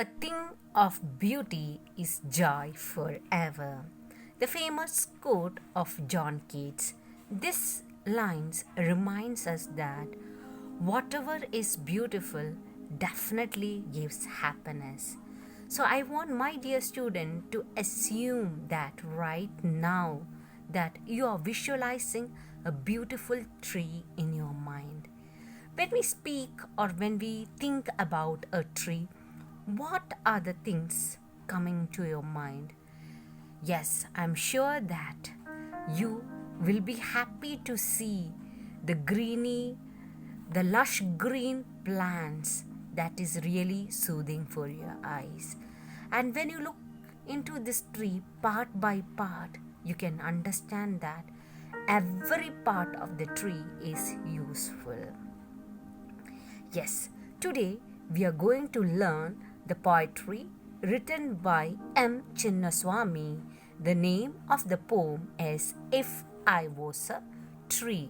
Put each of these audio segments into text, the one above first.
A thing of beauty is joy forever. The famous quote of John Keats. This lines reminds us that whatever is beautiful definitely gives happiness. So I want my dear student to assume that right now that you are visualizing a beautiful tree in your mind. When we speak or when we think about a tree, what are the things coming to your mind? Yes, I'm sure that you will be happy to see the greeny, the lush green plants that is really soothing for your eyes. And when you look into this tree part by part, you can understand that every part of the tree is useful. Yes, today we are going to learn the poetry written by M. Chinnaswamy. The name of the poem is If I Was a Tree.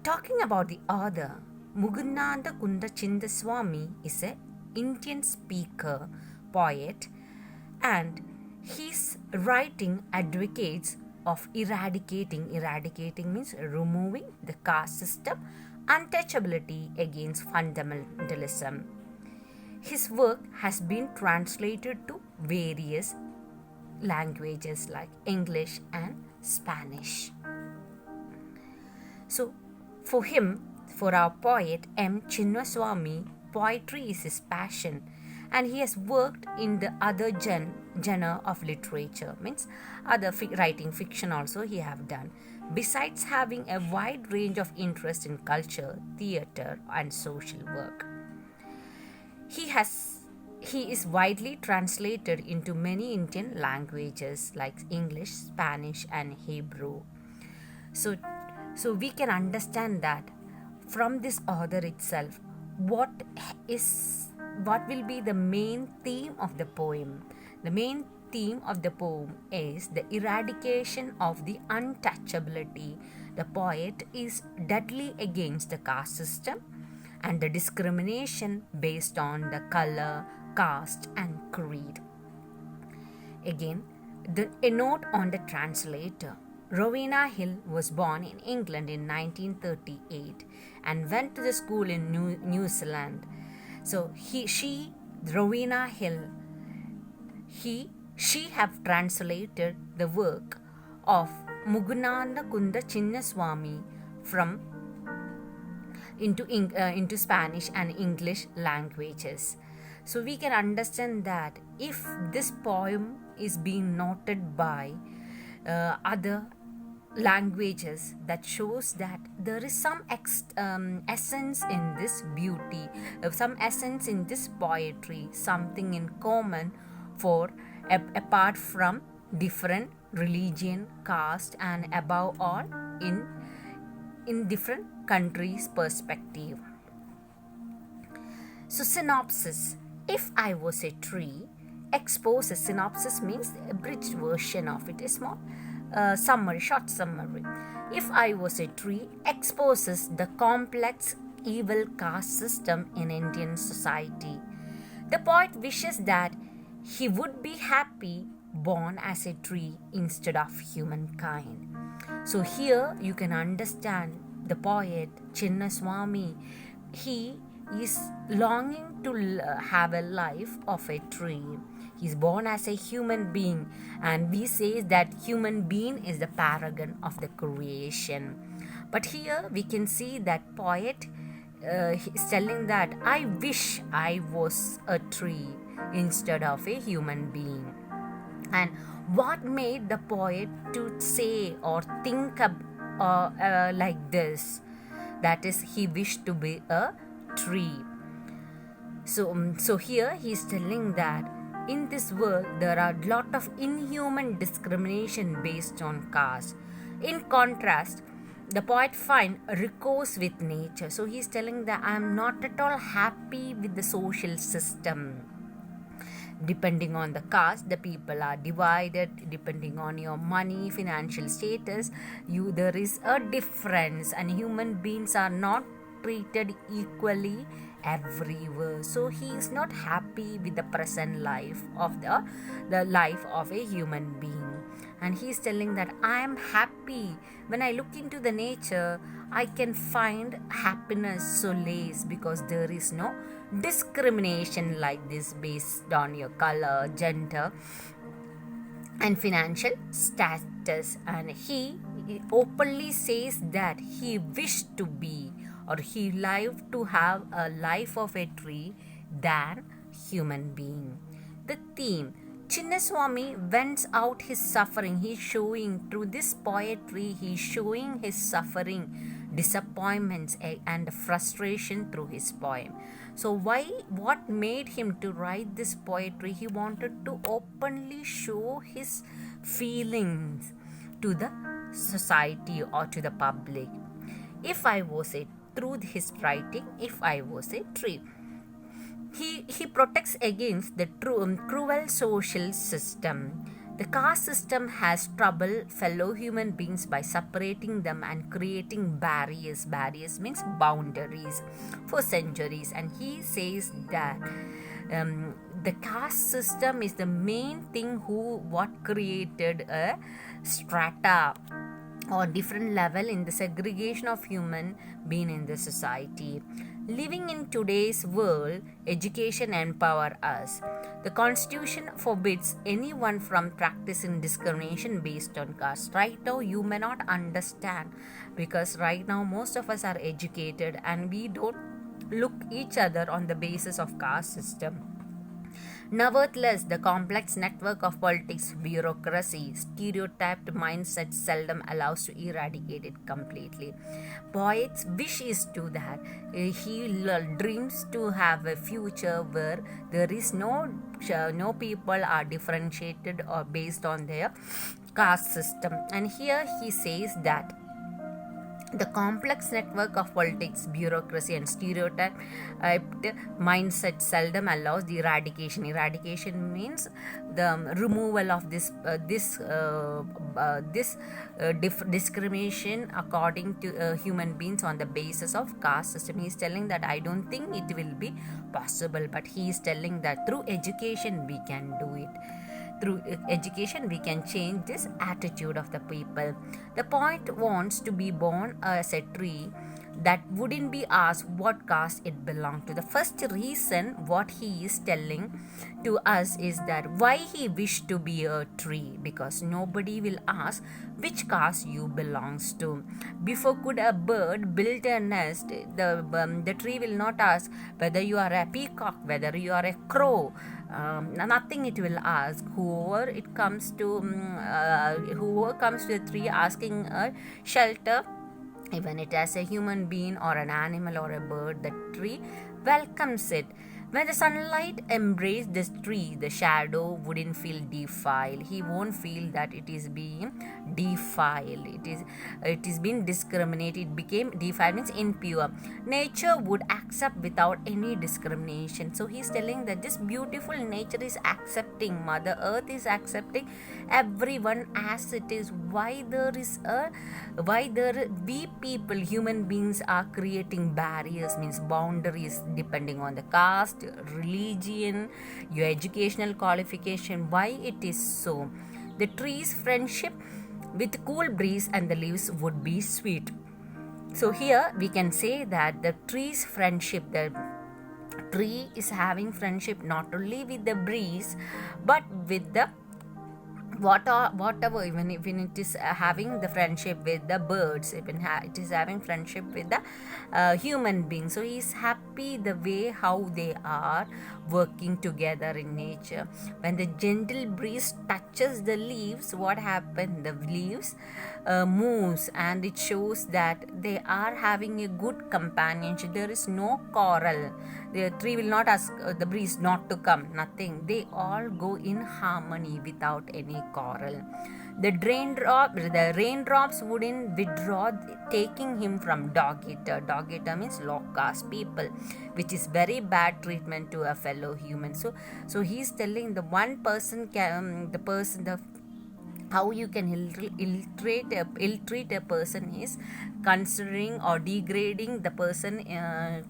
Talking about the author, Mugunanda Kunda Chindaswamy is an Indian speaker, poet, and his writing advocates of eradicating means removing the caste system, untouchability against fundamentalism. His work has been translated to various languages like English and Spanish. So, for our poet M. Chinnaswamy, poetry is his passion, and he has worked in the other genre of literature, means other writing fiction also he have done, besides having a wide range of interest in culture, theatre and social work. He is widely translated into many Indian languages like English, Spanish and Hebrew. So we can understand that from this author itself, what will be the main theme of the poem. The main theme of the poem is the eradication of the untouchability. The poet is deadly against the caste system and the discrimination based on the color, caste and creed. Again, a note on the translator. Rowena Hill was born in England in 1938 and went to the school in New Zealand. So Rowena Hill, she have translated the work of Mugunanda Kunda Chinnaswamy from into Spanish and English languages. So we can understand that if this poem is being noted by other languages, that shows that there is some essence in this beauty, some essence in this poetry, something in common for apart from different religion, caste and above all in different countries' perspective. So synopsis. If I was a tree, exposes. Synopsis means a abridged version of it, a small short summary. If I was a tree, exposes the complex evil caste system in Indian society. The poet wishes that he would be happy born as a tree instead of humankind. So here you can understand the poet Chinnaswamy. He is longing to have a life of a tree. He is born as a human being, and we say that human being is the paragon of the creation. But here we can see that poet is telling that I wish I was a tree instead of a human being. And what made the poet to say or think like this? That is, he wished to be a tree. So here he is telling that in this world there are a lot of inhuman discrimination based on caste. In contrast, the poet finds recourse with nature. So he is telling that I am not at all happy with the social system. Depending on the caste, the people are divided. Depending on your money, financial status, there is a difference, and human beings are not treated equally everywhere. So he is not happy with the present life of the life of a human being. And he is telling that I am happy. When I look into the nature, I can find happiness, solace, because there is no discrimination like this based on your color, gender, and financial status. And he openly says that he wished to be, or he lived to have a life of a tree than human being. The theme, Chinnaswamy vents out his suffering. He's showing through this poetry, he's showing his suffering, disappointments, and frustration through his poem. So what made him to write this poetry? He wanted to openly show his feelings to the society or to the public. If I was a, through his writing, if I was a tree. He protects against the cruel social system. The caste system has troubled fellow human beings by separating them and creating barriers. Barriers means boundaries for centuries. And he says that the caste system is the main thing what created a strata or different level in the segregation of human being in the society. Living in today's world, education empowers us. The Constitution forbids anyone from practicing discrimination based on caste. Right now, you may not understand, because right now most of us are educated and we don't look each other on the basis of caste system. Nevertheless, the complex network of politics, bureaucracy, stereotyped mindset seldom allows to eradicate it completely. Poet's wish is to that. He dreams to have a future where there is no people are differentiated or based on their caste system. And here he says that the complex network of politics, bureaucracy, and stereotyped mindset seldom allows the eradication. Eradication means the removal of this discrimination according to human beings on the basis of caste system. He is telling that I don't think it will be possible, but he is telling that through education we can do it. Through education, we can change this attitude of the people. The poet wants to be born as a tree that wouldn't be asked what caste it belonged to. The first reason what he is telling to us is that why he wished to be a tree, because nobody will ask which caste you belongs to. Before could a bird build a nest, the tree will not ask whether you are a peacock, whether you are a crow. Nothing it will ask. Whoever comes to the tree asking a shelter, even it as a human being or an animal or a bird, the tree welcomes it. When the sunlight embraced this tree, the shadow wouldn't feel defiled. He won't feel that it is being defiled. It is being discriminated. It became defiled means impure. Nature would accept without any discrimination. So he's telling that this beautiful nature is accepting. Mother Earth is accepting everyone as it is. Why we people, human beings, are creating barriers, means boundaries, depending on the caste, religion, your educational qualification. Why it is so? The tree's friendship with cool breeze and the leaves would be sweet. So here we can say that the tree's friendship, the tree is having friendship not only with the breeze but with the whatever, even it is having the friendship with the birds, even it is having friendship with the human beings. So he is happy the way how they are working together in nature. When the gentle breeze touches the leaves, what happens? The leaves moves, and it shows that they are having a good companionship. There is no quarrel. The tree will not ask the breeze not to come, nothing. They all go in harmony without any quarrel. The raindrops wouldn't withdraw, taking him from dog eater. Dog eater means low caste people, which is very bad treatment to a fellow human. So he's telling the one person the how you can illiterate a person is considering or degrading the person,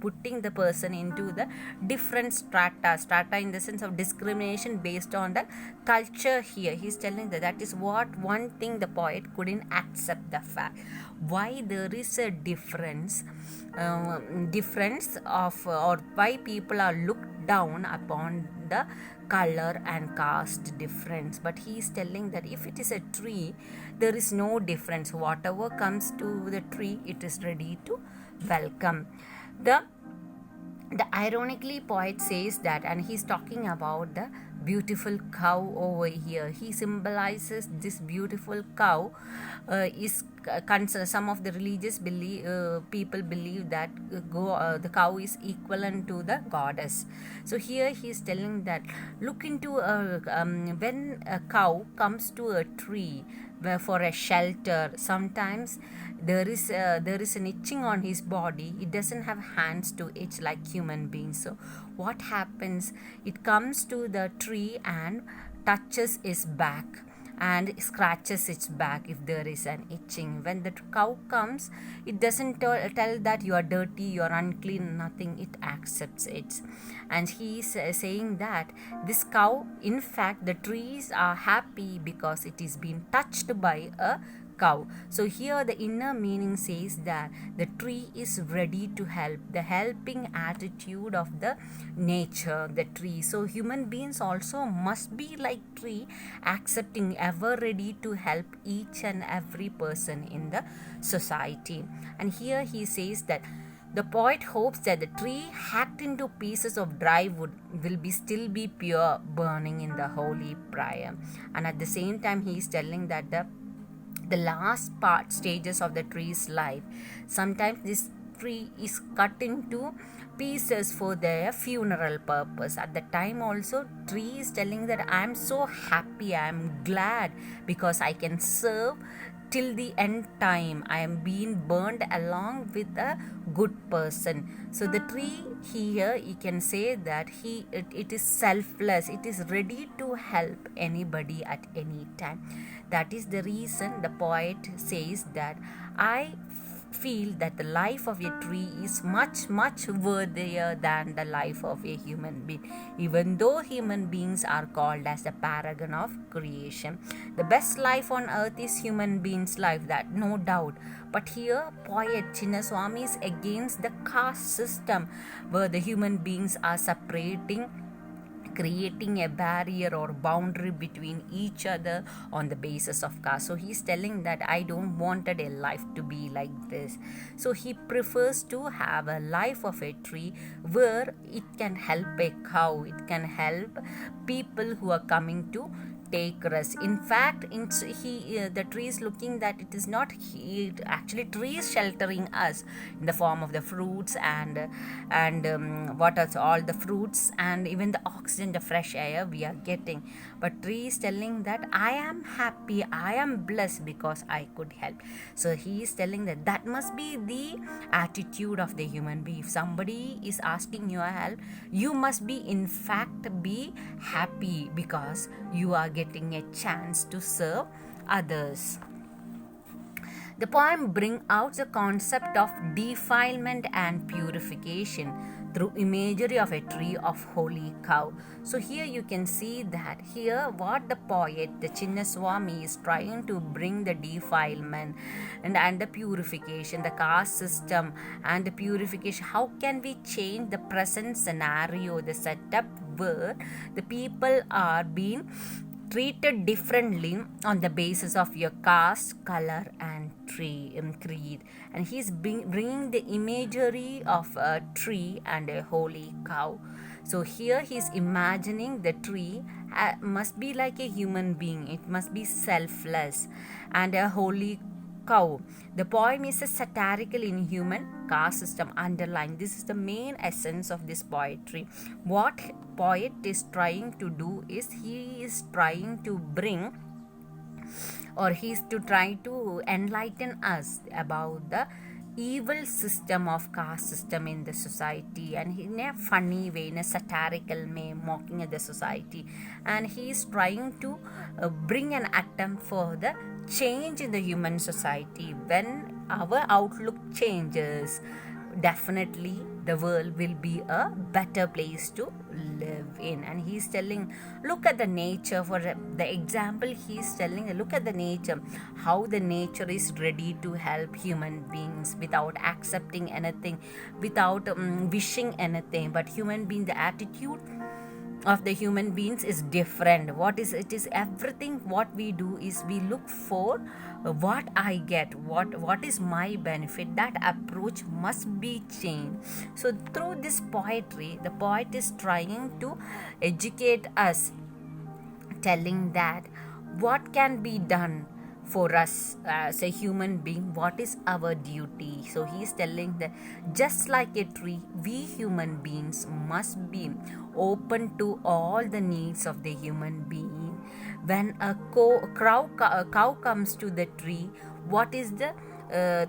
putting the person into the different strata in the sense of discrimination based on the culture. Here he's telling that that is what one thing the poet couldn't accept, the fact why there is a difference of or why people are looked down upon the color and caste difference. But he is telling that if it is a tree, there is no difference. Whatever comes to the tree, it is ready to welcome. The ironically poet says that, and he's talking about the beautiful cow over here. He symbolizes this beautiful cow is some of the religious people believe that the cow is equivalent to the goddess. So here he is telling that look into when a cow comes to a tree for a shelter, sometimes there is an itching on his body. It doesn't have hands to itch like human beings. So what happens, it comes to the tree and touches its back and scratches its back if there is an itching. When the cow comes, it doesn't tell that you are dirty, you are unclean, nothing. It accepts it. And he is saying that this cow, in fact the trees are happy because it is being touched by a cow. So here the inner meaning says that the tree is ready to help, the helping attitude of the nature, the tree. So human beings also must be like tree, accepting, ever ready to help each and every person in the society. And here he says that the poet hopes that the tree hacked into pieces of dry wood will still be pure, burning in the holy prayer. And at the same time he is telling that the last stages of the tree's life, sometimes this tree is cut into pieces for their funeral purpose. At the time also, tree is telling that I am so happy, I am glad because I can serve till the end time. I am being burned along with a good person. So the tree here, you can say that it is selfless, it is ready to help anybody at any time. That is the reason the poet says that I feel that the life of a tree is much worthier than the life of a human being, even though human beings are called as the paragon of creation. The best life on earth is human beings' life, that no doubt. But here poet Chinnaswamy is against the caste system where the human beings are creating a barrier or boundary between each other on the basis of caste. So he's telling that I don't wanted a life to be like this. So he prefers to have a life of a tree where it can help a cow, it can help people who are coming to take rest. In fact, the tree is looking that it is not actually tree is sheltering us in the form of the fruits and what else, all the fruits and even the oxygen, the fresh air we are getting. But tree is telling that I am happy, I am blessed because I could help. So he is telling that must be the attitude of the human being. If somebody is asking your help, you must be in fact be happy because you are getting a chance to serve others. The poem brings out the concept of defilement and purification through imagery of a tree of holy cow. So here you can see that here what the poet, the Chinnaswamy, is trying to bring the defilement and the purification, the caste system and the purification. How can we change the present scenario, the setup where the people are being treated differently on the basis of your caste, color and creed. And he's bringing the imagery of a tree and a holy cow. So here he's imagining the tree must be like a human being, it must be selfless, and a holy cow. The poem is a satirical inhuman caste system underlying. This is the main essence of this poetry. What poet is trying to do is he is trying to bring, or he's to try to enlighten us about the evil system of caste system in the society, and in a funny way, in a satirical way, mocking at the society, and he is trying to bring an attempt for the change in the human society. When our outlook changes, definitely the world will be a better place to live in. And he's telling, look at the nature. For the example, he's telling, look at the nature, how the nature is ready to help human beings without accepting anything, without wishing anything. But human being, the attitude of the human beings is different. What is it? Is everything what we do is we look for what I get, what is my benefit. That approach must be changed. So through this poetry, the poet is trying to educate us, telling that what can be done for us as a human being, what is our duty. So he's telling that just like a tree, we human beings must be open to all the needs of the human being. When a cow comes to the tree, what is the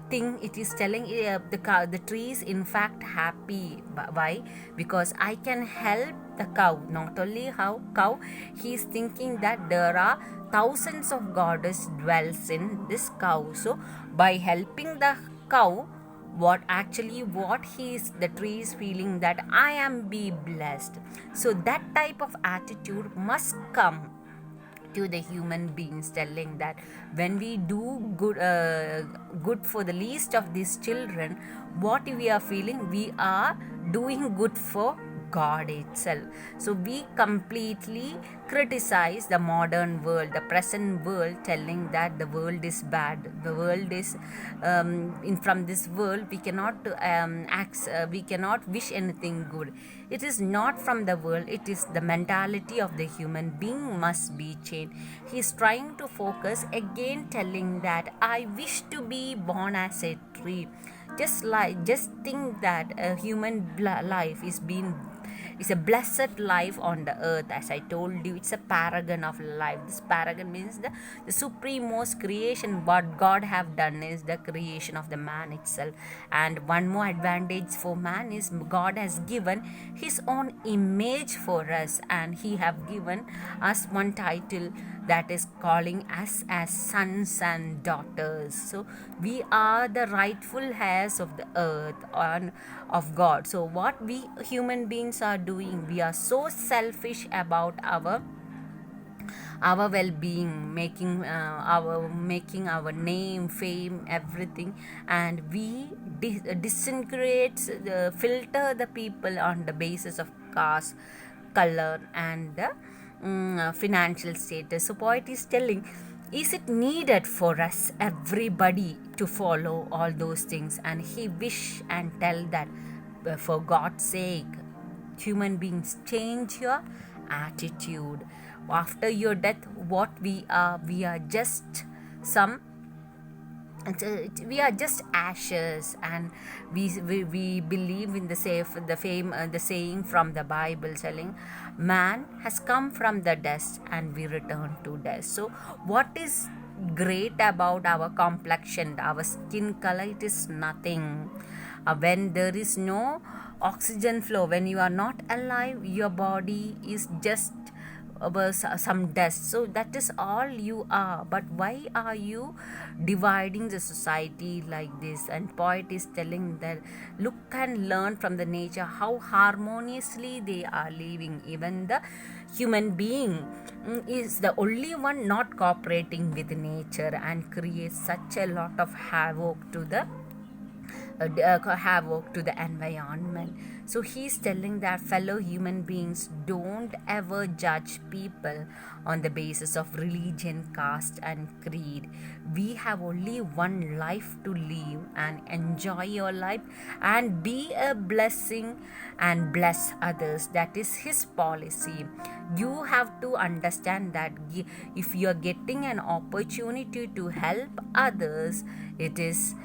thing it is telling? The tree is in fact happy. Why? Because I can help the cow. Not only how cow, he is thinking that there are thousands of goddess dwells in this cow. So by helping the cow, the tree is feeling that I am be blessed. So that type of attitude must come to the human beings, telling that when we do good for the least of these children, what we are feeling, we are doing good for God itself. So we completely criticize the modern world, the present world, telling that the world is bad. The world is from this world we cannot we cannot wish anything good. It is not from the world, it is the mentality of the human being must be changed. He is trying to focus again, telling that I wish to be born as a tree. Just think that a human life is a blessed life on the earth. As I told you, it's a paragon of life. This paragon means the supremest creation. What God have done is the creation of the man itself. And one more advantage for man is God has given his own image for us, and he have given us one title, that is calling us as sons and daughters. So we are the rightful heirs of the earth and of God. So what we human beings are doing, we are so selfish about our well-being, making our name, fame, everything, and we disintegrate, filter the people on the basis of caste, color, and the financial status. So poet is telling, is it needed for us everybody to follow all those things? And he wish and tell that for God's sake, human beings, change your attitude. After your death, what we are just some we are just ashes. And we believe in the saying from the Bible, telling man has come from the dust and we return to dust. So what is great about our complexion, our skin color? It is nothing. When there is no oxygen flow, when you are not alive, your body is just some dust. So that is all you are. But why are you dividing the society like this? And poet is telling that look and learn from the nature how harmoniously they are living. Even the human being is the only one not cooperating with nature and creates such a lot of havoc to the environment. So he's telling that fellow human beings, don't ever judge people on the basis of religion, caste, and creed. We have only one life to live, and enjoy your life and be a blessing and bless others. That is his policy. You have to understand that if you are getting an opportunity to help others, it is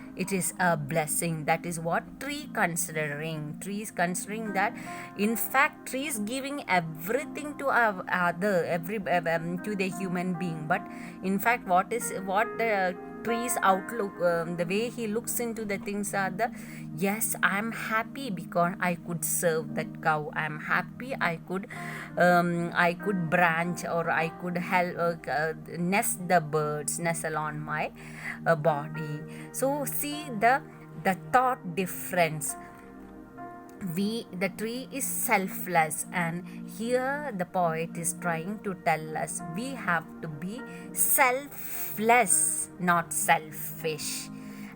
a blessing. That is what tree considering. Tree is considering that in fact tree is giving everything to to the human being. But in fact what the tree's outlook, the way he looks into the things are the, yes, I'm happy because I could serve that cow. I'm happy I could branch, or I could help nest the birds, nestle on my body. So see the thought difference. The tree is selfless, and here the poet is trying to tell us we have to be selfless, not selfish,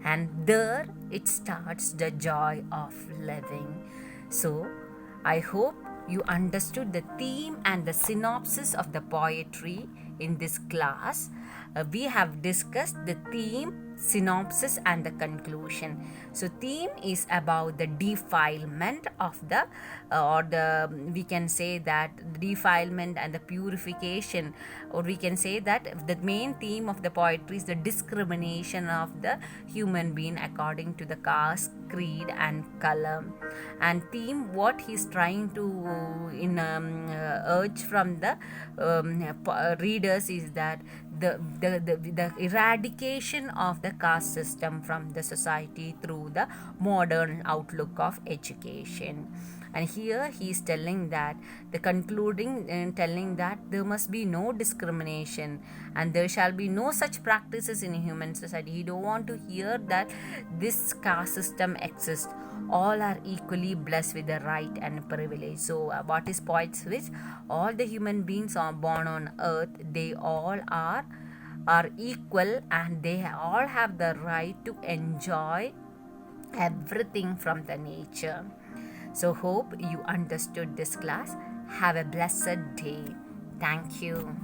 and there it starts the joy of living. So I hope you understood the theme and the synopsis of the poetry in this class. We have discussed the theme, synopsis, and the conclusion. So theme is about the defilement of the we can say that the defilement and the purification, or we can say that the main theme of the poetry is the discrimination of the human being according to the caste, creed, and color. And theme, what he's trying to urge from the readers is that the eradication of the caste system from the society through the modern outlook of education. And here he is telling that, the concluding and telling that there must be no discrimination and there shall be no such practices in human society. He don't want to hear that this caste system exists. All are equally blessed with the right and privilege. So what is poet's wish? All the human beings are born on earth, they all are equal, and they all have the right to enjoy everything from the nature. So hope you understood this class. Have a blessed day. Thank you.